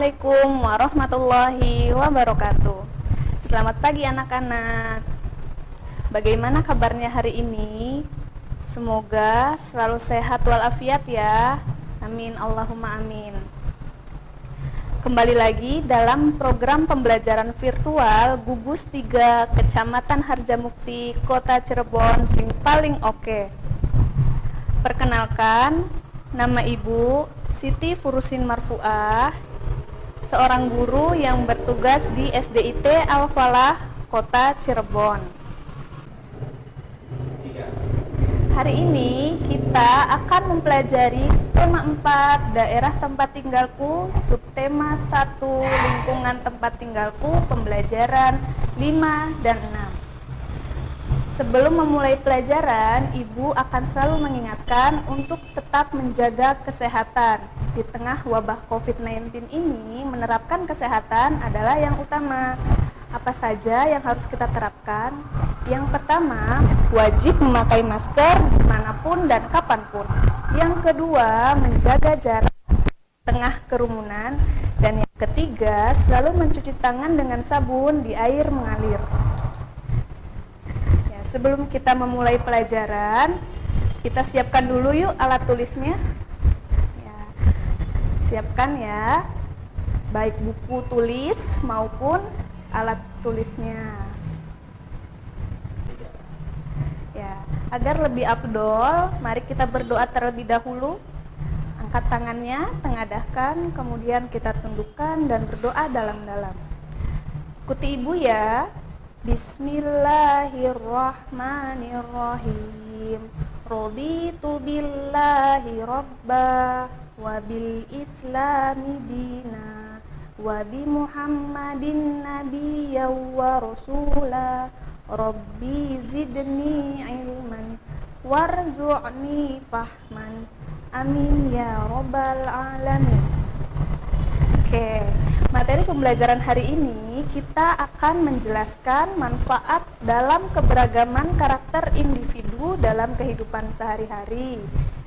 Assalamualaikum warahmatullahi wabarakatuh. Selamat pagi anak-anak. Bagaimana kabarnya hari ini? Semoga selalu sehat walafiat ya. Amin Allahumma amin. Kembali lagi dalam program pembelajaran virtual Gugus 3 Kecamatan Harjamukti, Kota Cirebon sing paling oke. Perkenalkan, nama Ibu Siti Furusin Marfuah, seorang guru yang bertugas di SDIT Al-Falah, Kota Cirebon. Hari ini kita akan mempelajari tema 4, daerah tempat tinggalku, subtema 1, lingkungan tempat tinggalku, pembelajaran 5 dan 6. Sebelum memulai pelajaran, Ibu akan selalu mengingatkan untuk tetap menjaga kesehatan. Di tengah wabah COVID-19 ini, menerapkan kesehatan adalah yang utama. Apa saja yang harus kita terapkan? Yang pertama, wajib memakai masker dimanapun dan kapanpun. Yang kedua, menjaga jarak tengah kerumunan. Dan yang ketiga, selalu mencuci tangan dengan sabun di air mengalir. Sebelum kita memulai pelajaran, kita siapkan dulu yuk alat tulisnya. Ya, siapkan ya, baik buku tulis maupun alat tulisnya. Ya, agar lebih afdol, mari kita berdoa terlebih dahulu. Angkat tangannya, tengadahkan, kemudian kita tundukkan dan berdoa dalam-dalam. Ikuti Ibu ya. Bismillahirrahmanirrahim. Raditu billahi rabba wa bil islami dina wa bi Muhammadin nabiyya wa rasula. Rabbi zidni ilman warzu'ni fahman. Amin ya rabbal alamin. Oke, materi pembelajaran hari ini kita akan menjelaskan manfaat dalam keberagaman karakter individu dalam kehidupan sehari-hari,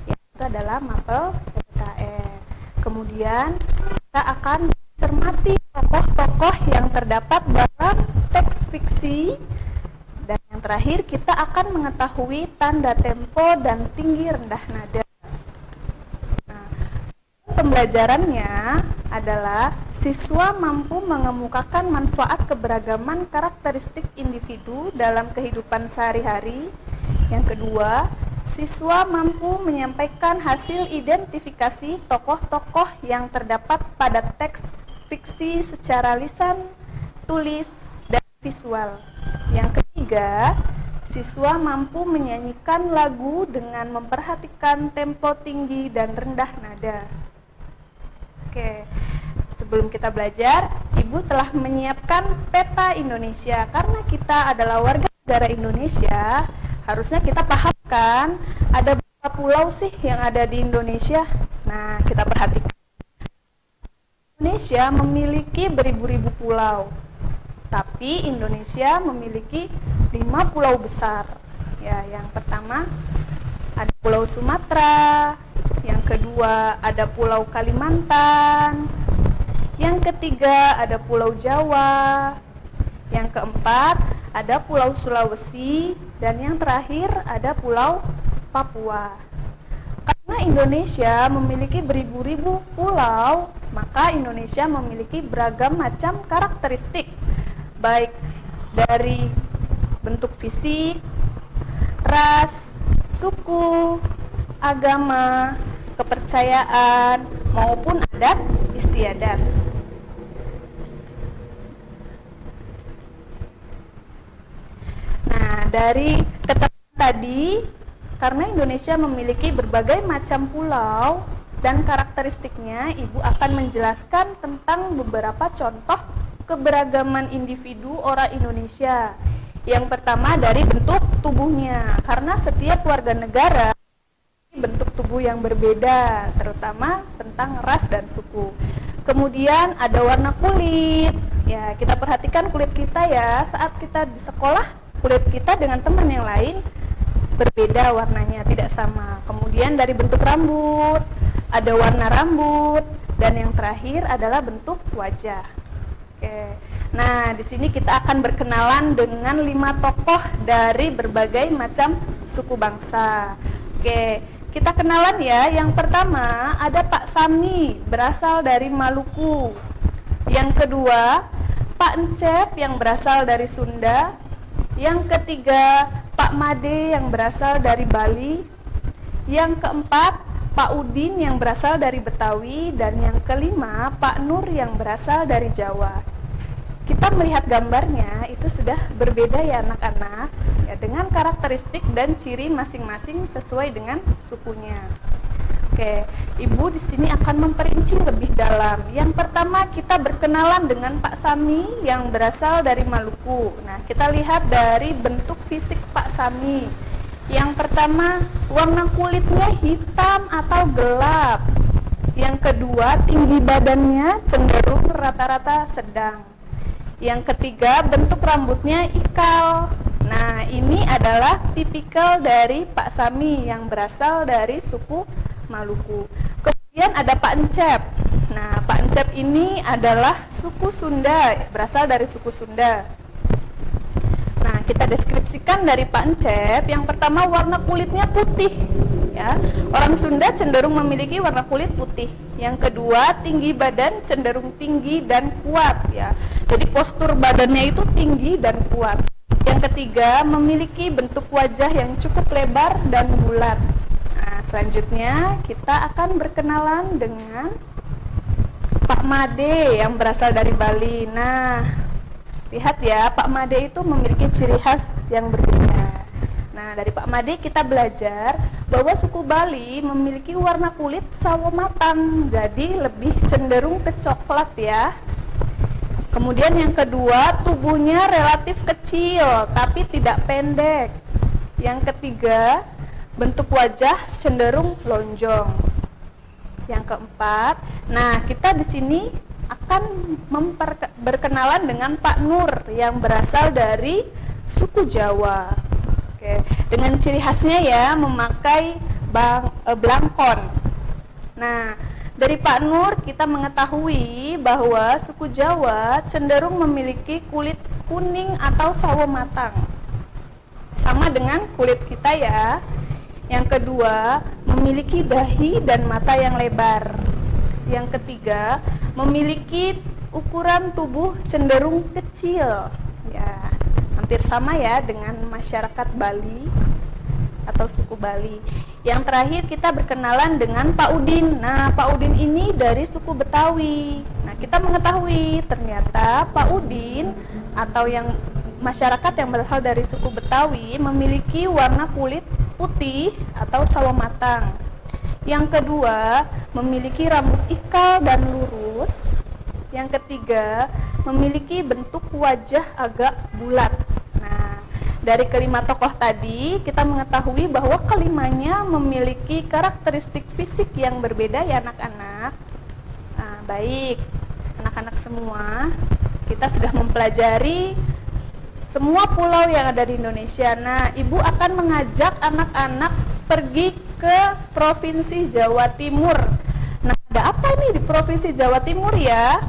yaitu adalah mapel PPKN. Kemudian kita akan mencermati tokoh-tokoh yang terdapat dalam teks fiksi, dan yang terakhir kita akan mengetahui tanda tempo dan tinggi rendah nada. Pembelajarannya adalah siswa mampu mengemukakan manfaat keberagaman karakteristik individu dalam kehidupan sehari-hari. Yang kedua, siswa mampu menyampaikan hasil identifikasi tokoh-tokoh yang terdapat pada teks fiksi secara lisan, tulis, dan visual. Yang ketiga, siswa mampu menyanyikan lagu dengan memperhatikan tempo tinggi dan rendah nada. Oke, sebelum kita belajar, Ibu telah menyiapkan peta Indonesia. Karena kita adalah warga negara Indonesia, harusnya kita pahamkan ada berapa pulau sih yang ada di Indonesia. Nah, kita perhatikan. Indonesia memiliki beribu-ribu pulau, tapi Indonesia memiliki 5 pulau besar. Ya, yang pertama ada Pulau Sumatera. Yang kedua ada Pulau Kalimantan. Yang ketiga ada Pulau Jawa. Yang keempat ada Pulau Sulawesi. Dan yang terakhir ada Pulau Papua. Karena Indonesia memiliki beribu-ribu pulau, maka Indonesia memiliki beragam macam karakteristik, baik dari bentuk fisik, ras, suku, agama, kepercayaan, maupun adat istiadat. Nah, dari keterangan tadi, karena Indonesia memiliki berbagai macam pulau dan karakteristiknya, Ibu akan menjelaskan tentang beberapa contoh keberagaman individu orang Indonesia. Yang pertama dari bentuk tubuhnya, karena setiap warga negara bentuk tubuh yang berbeda, terutama tentang ras dan suku. Kemudian ada warna kulit. Ya, kita perhatikan kulit kita ya, saat kita di sekolah, kulit kita dengan teman yang lain berbeda warnanya, tidak sama. Kemudian dari bentuk rambut, ada warna rambut, dan yang terakhir adalah bentuk wajah. Oke. Nah, di sini kita akan berkenalan dengan 5 tokoh dari berbagai macam suku bangsa. Oke, kita kenalan ya. Yang pertama ada Pak Sami, berasal dari Maluku. Yang kedua, Pak Encep yang berasal dari Sunda. Yang ketiga, Pak Made yang berasal dari Bali. Yang keempat, Pak Udin yang berasal dari Betawi. Dan yang kelima, Pak Nur yang berasal dari Jawa. Kita melihat gambarnya itu sudah berbeda ya anak-anak, ya, dengan karakteristik dan ciri masing-masing sesuai dengan sukunya. Oke, Ibu di sini akan memperinci lebih dalam. Yang pertama kita berkenalan dengan Pak Sami yang berasal dari Maluku. Nah, kita lihat dari bentuk fisik Pak Sami. Yang pertama, warna kulitnya hitam atau gelap. Yang kedua, tinggi badannya cenderung rata-rata sedang. Yang ketiga, bentuk rambutnya ikal. Nah, ini adalah tipikal dari Pak Sami yang berasal dari suku Maluku. Kemudian ada Pak Encep. Nah, Pak Encep ini adalah suku Sunda, berasal dari suku Sunda. Nah, kita deskripsikan dari Pak Encep. Yang pertama, warna kulitnya putih. Ya, orang Sunda cenderung memiliki warna kulit putih. Yang kedua, tinggi badan cenderung tinggi dan kuat. Ya, jadi postur badannya itu tinggi dan kuat. Yang ketiga, memiliki bentuk wajah yang cukup lebar dan bulat. Nah, selanjutnya kita akan berkenalan dengan Pak Made yang berasal dari Bali. Nah, lihat ya, Pak Made itu memiliki ciri khas yang berbeda. Nah, dari Pak Made kita belajar bahwa suku Bali memiliki warna kulit sawo matang, jadi lebih cenderung ke coklat ya. Kemudian yang kedua, tubuhnya relatif kecil tapi tidak pendek. Yang ketiga, bentuk wajah cenderung lonjong. Yang keempat, nah kita di sini akan berkenalan dengan Pak Nur yang berasal dari suku Jawa. Oke, dengan ciri khasnya ya memakai blangkon. Nah, dari Pak Nur kita mengetahui bahwa suku Jawa cenderung memiliki kulit kuning atau sawo matang. Sama dengan kulit kita ya. Yang kedua, memiliki dahi dan mata yang lebar. Yang ketiga, memiliki ukuran tubuh cenderung kecil. Ya, hampir sama ya dengan masyarakat Bali atau suku Bali. Yang terakhir kita berkenalan dengan Pak Udin. Nah, Pak Udin ini dari suku Betawi. Nah, kita mengetahui ternyata Pak Udin atau yang masyarakat yang berasal dari suku Betawi memiliki warna kulit putih atau sawo matang. Yang kedua, memiliki rambut ikal dan lurus. Yang ketiga, memiliki bentuk wajah agak bulat. Nah, dari kelima tokoh tadi, kita mengetahui bahwa kelimanya memiliki karakteristik fisik yang berbeda ya anak-anak. Nah, baik, anak-anak semua, kita sudah mempelajari semua pulau yang ada di Indonesia. Nah, Ibu akan mengajak anak-anak pergi ke Provinsi Jawa Timur. Nah, ada apa nih di Provinsi Jawa Timur ya?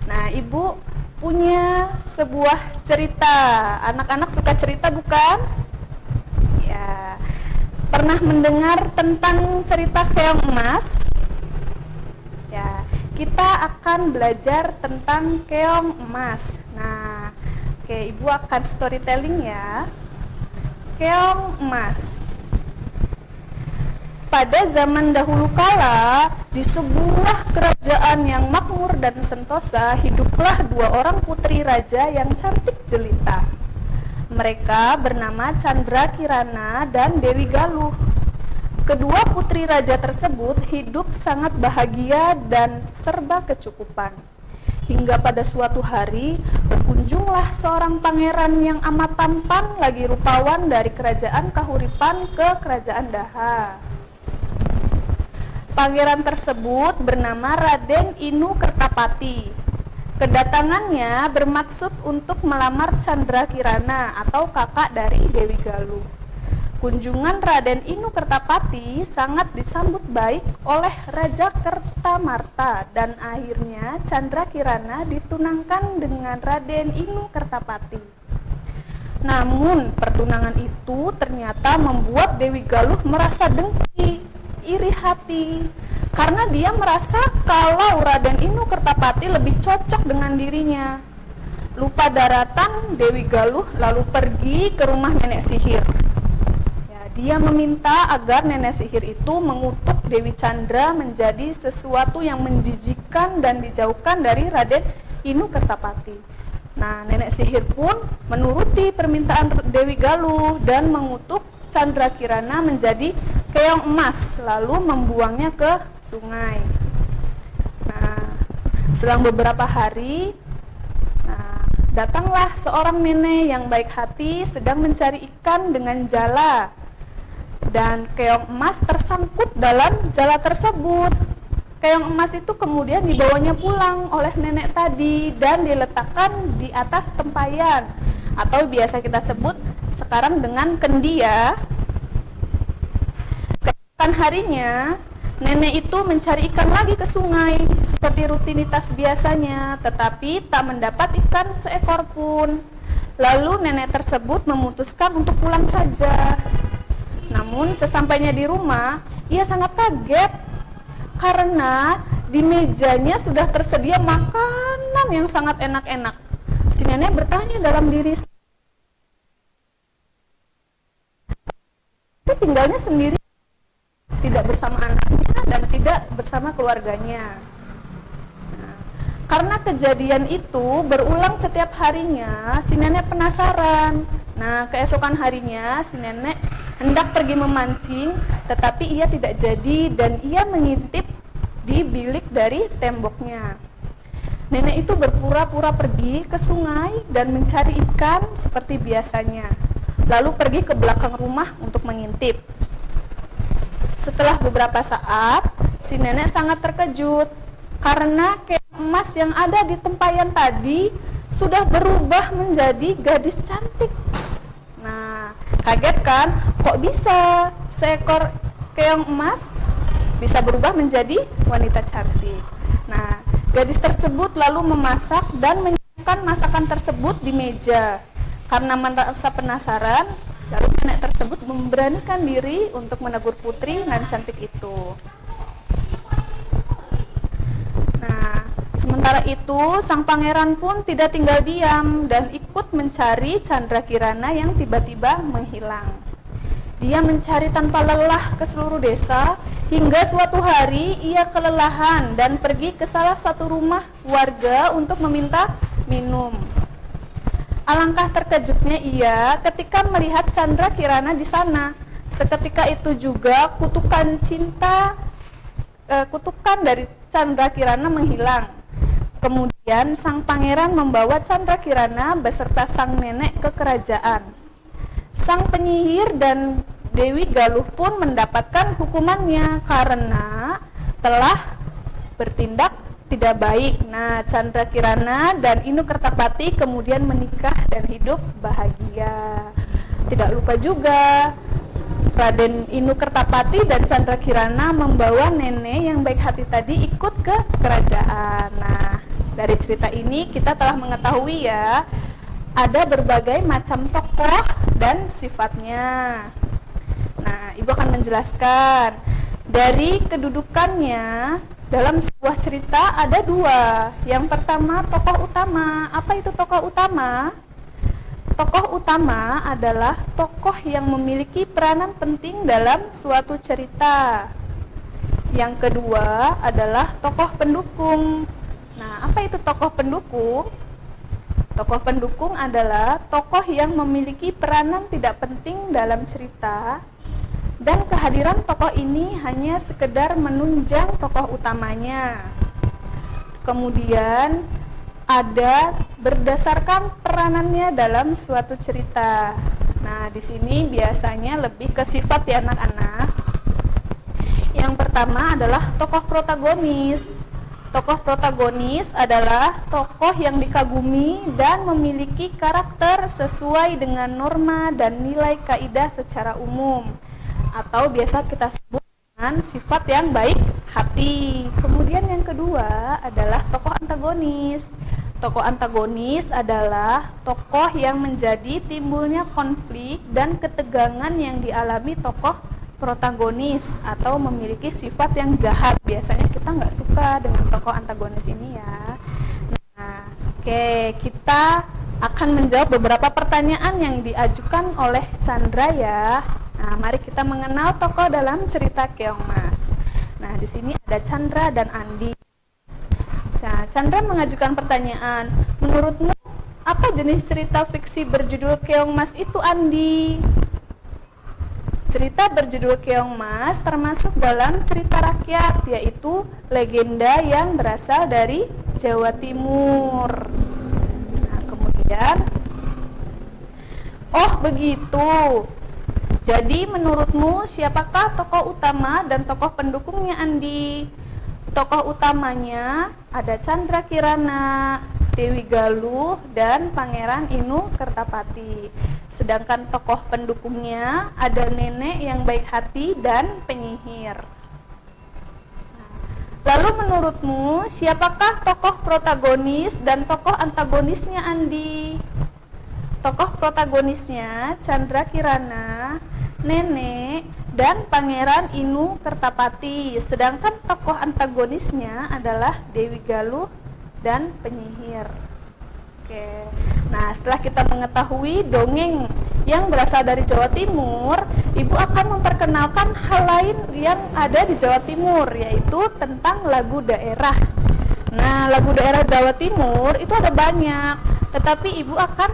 Nah, Ibu punya sebuah cerita. Anak-anak suka cerita bukan? Ya. Pernah mendengar tentang cerita keong emas? Ya, kita akan belajar tentang keong emas. Nah, oke, Ibu akan storytelling ya. Keong emas. Pada zaman dahulu kala, di sebuah kerajaan yang makmur dan sentosa, hiduplah dua orang putri raja yang cantik jelita. Mereka bernama Chandra Kirana dan Dewi Galuh. Kedua putri raja tersebut hidup sangat bahagia dan serba kecukupan. Hingga pada suatu hari, berkunjunglah seorang pangeran yang amat tampan lagi rupawan dari kerajaan Kahuripan ke kerajaan Daha. Pangeran tersebut bernama Raden Inu Kertapati. Kedatangannya bermaksud untuk melamar Chandra Kirana atau kakak dari Dewi Galuh. Kunjungan Raden Inu Kertapati sangat disambut baik oleh Raja Kertamarta dan akhirnya Candra Kirana ditunangkan dengan Raden Inu Kertapati. Namun pertunangan itu ternyata membuat Dewi Galuh merasa dengki, iri hati, karena dia merasa kalau Raden Inu Kertapati lebih cocok dengan dirinya. Lupa daratan, Dewi Galuh lalu pergi ke rumah nenek sihir. Dia meminta agar nenek sihir itu mengutuk Dewi Candra menjadi sesuatu yang menjijikkan dan dijauhkan dari Raden Inu Kertapati. Nah, nenek sihir pun menuruti permintaan Dewi Galuh dan mengutuk Candra Kirana menjadi keong emas, lalu membuangnya ke sungai. Nah, selang beberapa hari, datanglah seorang nenek yang baik hati sedang mencari ikan dengan jala. Dan keong emas tersangkut dalam jala tersebut. Keong emas itu kemudian dibawanya pulang oleh nenek tadi dan diletakkan di atas tempayan atau biasa kita sebut sekarang dengan kendi ya. Keesokan harinya nenek itu mencari ikan lagi ke sungai seperti rutinitas biasanya, tetapi tak mendapat ikan seekor pun. Lalu nenek tersebut memutuskan untuk pulang saja. Namun sesampainya di rumah, ia sangat kaget karena di mejanya sudah tersedia makanan yang sangat enak-enak. Si nenek bertanya dalam diri, itu tinggalnya sendiri, tidak bersama anaknya dan tidak bersama keluarganya. Karena kejadian itu berulang setiap harinya, si nenek penasaran. Nah, keesokan harinya si nenek hendak pergi memancing, tetapi ia tidak jadi dan ia mengintip di bilik dari temboknya. Nenek itu berpura-pura pergi ke sungai dan mencari ikan seperti biasanya, lalu pergi ke belakang rumah untuk mengintip. Setelah beberapa saat, si nenek sangat terkejut karena keong emas yang ada di tempayan tadi sudah berubah menjadi gadis cantik. Nah, kaget kan? Kok bisa seekor keong emas bisa berubah menjadi wanita cantik? Nah, gadis tersebut lalu memasak dan menyiapkan masakan tersebut di meja. Karena merasa penasaran, lalu nenek tersebut memberanikan diri untuk menegur putri nan cantik itu. Nah, sementara itu sang pangeran pun tidak tinggal diam dan ikut mencari Candra Kirana yang tiba-tiba menghilang. Dia mencari tanpa lelah ke seluruh desa hingga suatu hari ia kelelahan dan pergi ke salah satu rumah warga untuk meminta minum. Alangkah terkejutnya ia ketika melihat Candra Kirana di sana. Seketika itu juga kutukan dari Candra Kirana menghilang. Kemudian sang pangeran membawa Candra Kirana beserta sang nenek ke kerajaan. Sang penyihir dan Dewi Galuh pun mendapatkan hukumannya karena telah bertindak tidak baik. Nah, Candra Kirana dan Inu Kertapati kemudian menikah dan hidup bahagia. Tidak lupa juga Raden Inu Kertapati dan Candra Kirana membawa nenek yang baik hati tadi ikut ke kerajaan. Nah, dari cerita ini kita telah mengetahui ya, ada berbagai macam tokoh dan sifatnya. Nah, Ibu akan menjelaskan dari kedudukannya. Dalam sebuah cerita ada dua. Yang pertama tokoh utama. Apa itu tokoh utama? Tokoh utama adalah tokoh yang memiliki peranan penting dalam suatu cerita. Yang kedua adalah tokoh pendukung. Nah, apa itu tokoh pendukung? Tokoh pendukung adalah tokoh yang memiliki peranan tidak penting dalam cerita, dan kehadiran tokoh ini hanya sekedar menunjang tokoh utamanya. Kemudian ada berdasarkan peranannya dalam suatu cerita. Nah, di sini biasanya lebih ke sifat ya anak-anak. Yang pertama adalah tokoh protagonis. Tokoh protagonis adalah tokoh yang dikagumi dan memiliki karakter sesuai dengan norma dan nilai kaidah secara umum, atau biasa kita sebut dengan sifat yang baik hati. Kemudian yang kedua adalah tokoh antagonis. Tokoh antagonis adalah tokoh yang menjadi timbulnya konflik dan ketegangan yang dialami tokoh protagonis atau memiliki sifat yang jahat. Biasanya kita nggak suka dengan tokoh antagonis ini ya. Nah, oke, kita akan menjawab beberapa pertanyaan yang diajukan oleh Chandra ya. Nah, mari kita mengenal tokoh dalam cerita Keongmas. Nah, di sini ada Chandra dan Andi. Nah, Chandra mengajukan pertanyaan, menurutmu apa jenis cerita fiksi berjudul Keongmas itu, Andi? Cerita berjudul Keongmas termasuk dalam cerita rakyat, yaitu legenda yang berasal dari Jawa Timur. Nah, kemudian, oh begitu. Jadi menurutmu siapakah tokoh utama dan tokoh pendukungnya, Andi? Tokoh utamanya ada Chandra Kirana, Dewi Galuh, dan Pangeran Inu Kertapati. Sedangkan tokoh pendukungnya ada nenek yang baik hati dan penyihir. Lalu menurutmu siapakah tokoh protagonis dan tokoh antagonisnya, Andi? Tokoh protagonisnya Chandra Kirana, nenek, dan Pangeran Inu Kertapati. Sedangkan tokoh antagonisnya adalah Dewi Galuh dan penyihir. Oke. Nah, setelah kita mengetahui dongeng yang berasal dari Jawa Timur, Ibu akan memperkenalkan hal lain yang ada di Jawa Timur, yaitu tentang lagu daerah. Nah, lagu daerah Jawa Timur itu ada banyak, tetapi Ibu akan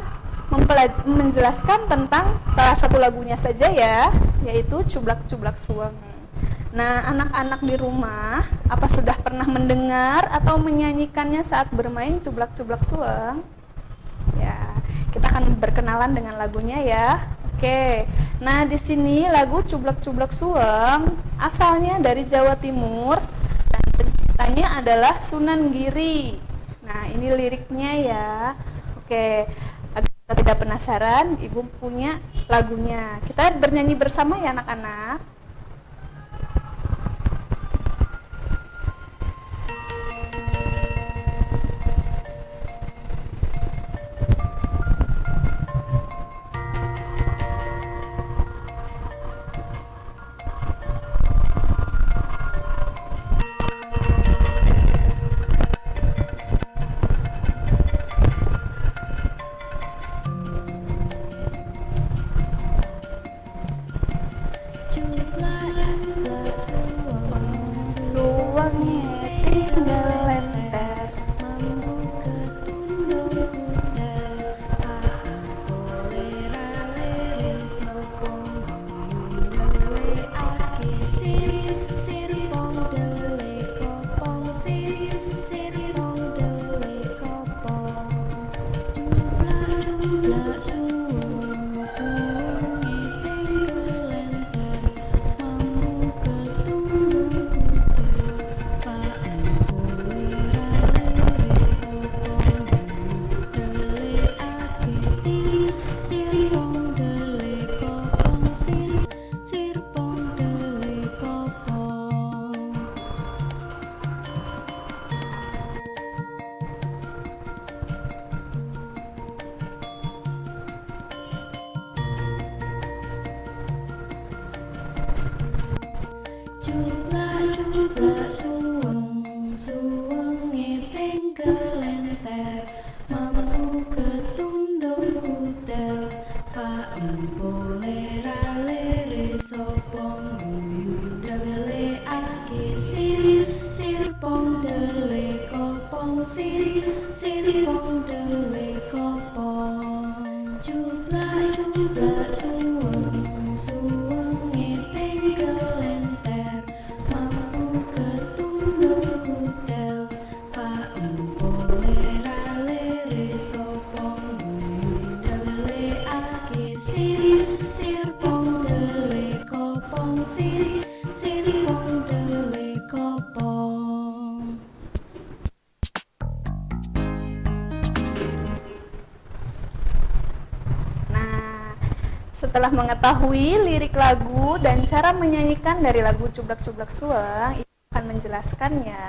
menjelaskan tentang salah satu lagunya saja ya, yaitu Cublak-Cublak Suweng. Nah, anak-anak di rumah, apa sudah pernah mendengar atau menyanyikannya saat bermain Cublak-Cublak Suweng? Ya, kita akan berkenalan dengan lagunya ya. Oke. Nah, di sini lagu Cublak-Cublak Suweng asalnya dari Jawa Timur dan penciptanya adalah Sunan Giri. Nah, ini liriknya ya. Oke. Agar kita tidak penasaran, Ibu punya lagunya. Kita bernyanyi bersama ya anak-anak. Cublak suweng, suwenge ting kelenter, mambu ketundung kutel, pak empo lera-lere sapa nguyu ndelekake sir, sirpong dele kopong sir, sirpong dele kopong. Cublak suweng, suwenge ting kelenter, mampu ketundung kutel, pak empo lera-lere sapa nguyu ndelekake sir, sirpong dele kopong sir, sirpong dele kopong. Setelah mengetahui lirik lagu dan cara menyanyikan dari lagu Cublak-Cublak Suweng, Ibu akan menjelaskannya.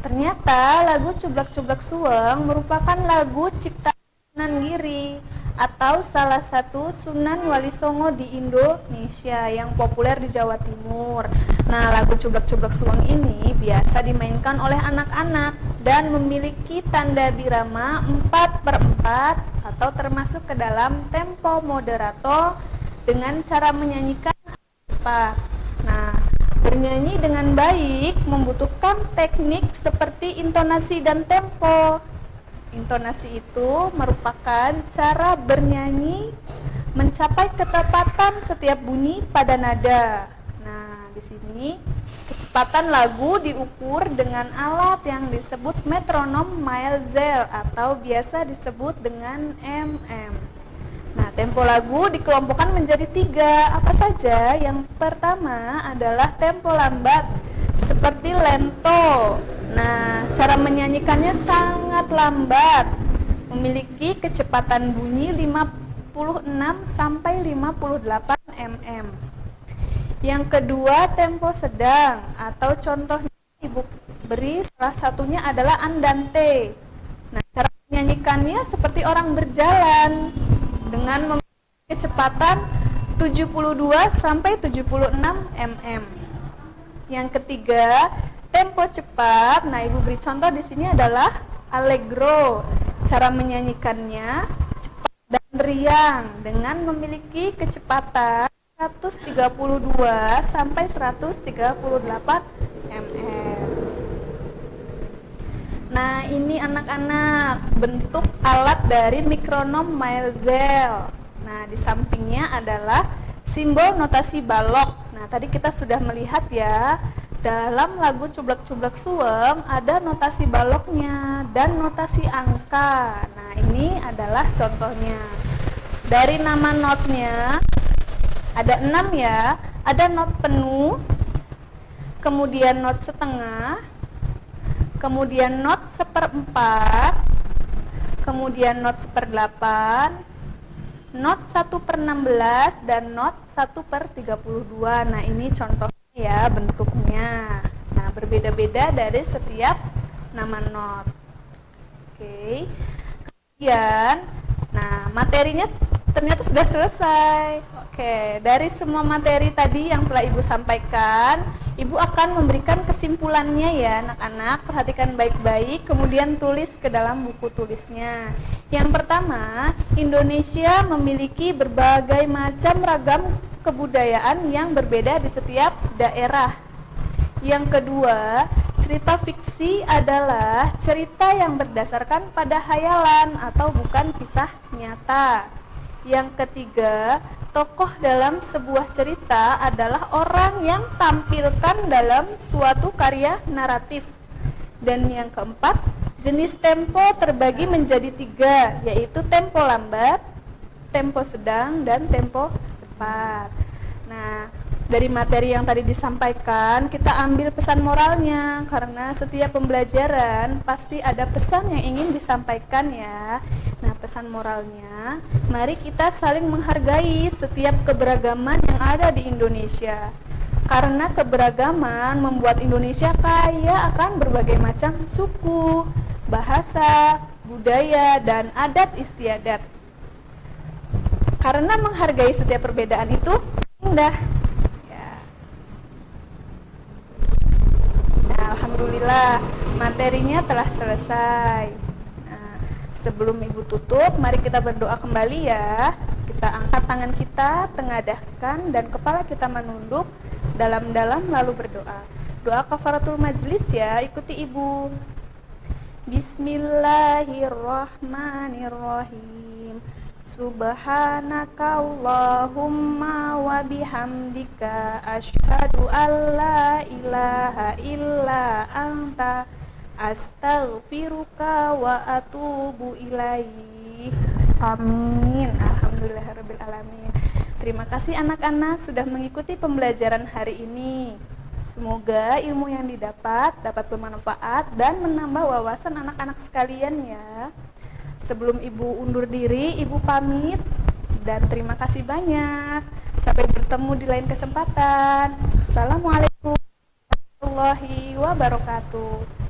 Ternyata lagu Cublak-Cublak Suweng merupakan lagu ciptaan Sunan Giri atau salah satu Sunan Wali Songo di Indonesia yang populer di Jawa Timur. Nah, lagu Cublak-Cublak Suweng ini biasa dimainkan oleh anak-anak dan memiliki tanda birama 4/4 atau termasuk ke dalam tempo moderato dengan cara menyanyikan cepat. Nah, bernyanyi dengan baik membutuhkan teknik seperti intonasi dan tempo. Intonasi itu merupakan cara bernyanyi mencapai ketepatan setiap bunyi pada nada. Nah, di sini kecepatan lagu diukur dengan alat yang disebut metronom Maelzel atau biasa disebut dengan mm. Nah, tempo lagu dikelompokkan menjadi 3. Apa saja? Yang pertama adalah tempo lambat seperti lento. Nah, cara menyanyikannya sangat lambat, memiliki kecepatan bunyi 56 sampai 58 mm. Yang kedua, tempo sedang atau contohnya Ibu beri salah satunya adalah andante. Nah, cara menyanyikannya seperti orang berjalan dengan memiliki kecepatan 72 sampai 76 mm. Yang ketiga, tempo cepat. Nah, Ibu beri contoh di sini adalah allegro. Cara menyanyikannya cepat dan riang dengan memiliki kecepatan 132 sampai 138 mm. Nah, ini anak-anak bentuk alat dari metronom Maelzel. Nah, di sampingnya adalah simbol notasi balok. Nah, tadi kita sudah melihat ya, dalam lagu Cublak-Cublak Suweng ada notasi baloknya dan notasi angka. Nah, ini adalah contohnya. Dari nama notnya ada 6 ya, ada not penuh, kemudian not setengah, kemudian not 1/4, kemudian not 1/8, not 1/16, dan not 1/32. Nah, ini contohnya ya bentuknya. Nah, berbeda-beda dari setiap nama not. Oke. Kemudian, nah materinya ternyata sudah selesai. Oke, dari semua materi tadi yang telah Ibu sampaikan, Ibu akan memberikan kesimpulannya ya anak-anak. Perhatikan baik-baik, kemudian tulis ke dalam buku tulisnya. Yang pertama, Indonesia memiliki berbagai macam ragam kebudayaan yang berbeda di setiap daerah. Yang kedua, cerita fiksi adalah cerita yang berdasarkan pada hayalan atau bukan kisah nyata. Yang ketiga, tokoh dalam sebuah cerita adalah orang yang tampilkan dalam suatu karya naratif. Dan yang keempat, jenis tempo terbagi menjadi 3, yaitu tempo lambat, tempo sedang, dan tempo cepat. Nah, dari materi yang tadi disampaikan, kita ambil pesan moralnya, karena setiap pembelajaran pasti ada pesan yang ingin disampaikan ya. Nah, pesan moralnya, mari kita saling menghargai setiap keberagaman yang ada di Indonesia. Karena keberagaman membuat Indonesia kaya akan berbagai macam suku, bahasa, budaya, dan adat istiadat. Karena menghargai setiap perbedaan itu indah. Alhamdulillah, materinya telah selesai. Nah, sebelum Ibu tutup, mari kita berdoa kembali ya. Kita angkat tangan kita, tengadahkan, dan kepala kita menunduk dalam-dalam lalu berdoa. Doa kafaratul majlis ya, ikuti Ibu. Bismillahirrahmanirrahim. Subhanaka Allahumma wa bihamdika asyhadu alla ilaha illa anta astaghfiruka wa atubu ilaih. Amin. Alhamdulillahirabbil alamin. Terima kasih anak-anak sudah mengikuti pembelajaran hari ini. Semoga ilmu yang dapat bermanfaat dan menambah wawasan anak-anak sekalian ya. Sebelum Ibu undur diri, Ibu pamit. dan terima kasih banyak. Sampai bertemu di lain kesempatan. Assalamualaikum warahmatullahi wabarakatuh.